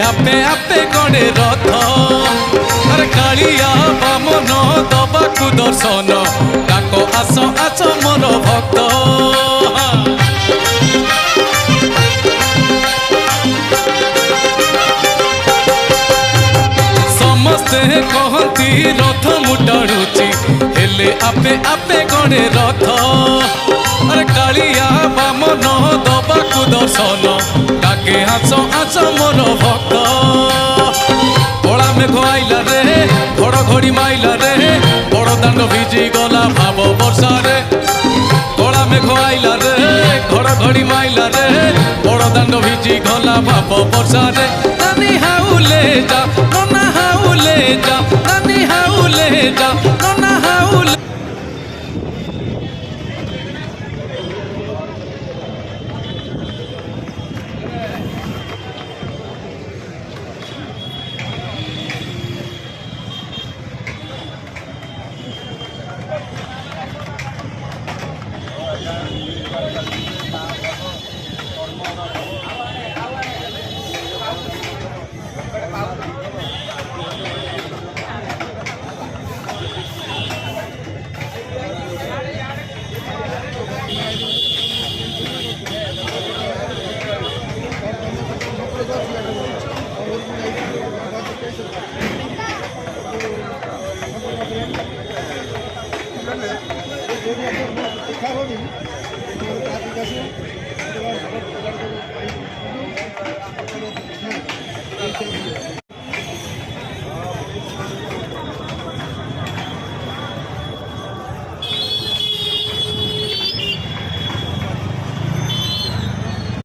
आपे आपे गणे रथ अरे कालिया बामन दबाकु दर्शन डाक आस आस मोर भक्त समस्ते कहती रथ मुटाणुची हेले आपे आपे गणे रथ अरे कालिया बामन दबाकु दर्शन डाके आस आस मोर भक्त कला मेघ आइला रे घड़घड़ी माइला रे बड़ दाण्ड भिजी गला भाव वर्षा रे कला मेघ आइला रे घड़घड़ी माइला रे बड़ दाण्ड भिजी गला भाव वर्षा रे नानी हाउले जा नना हाउले जा नानी हाउले जा नना हाउले देखा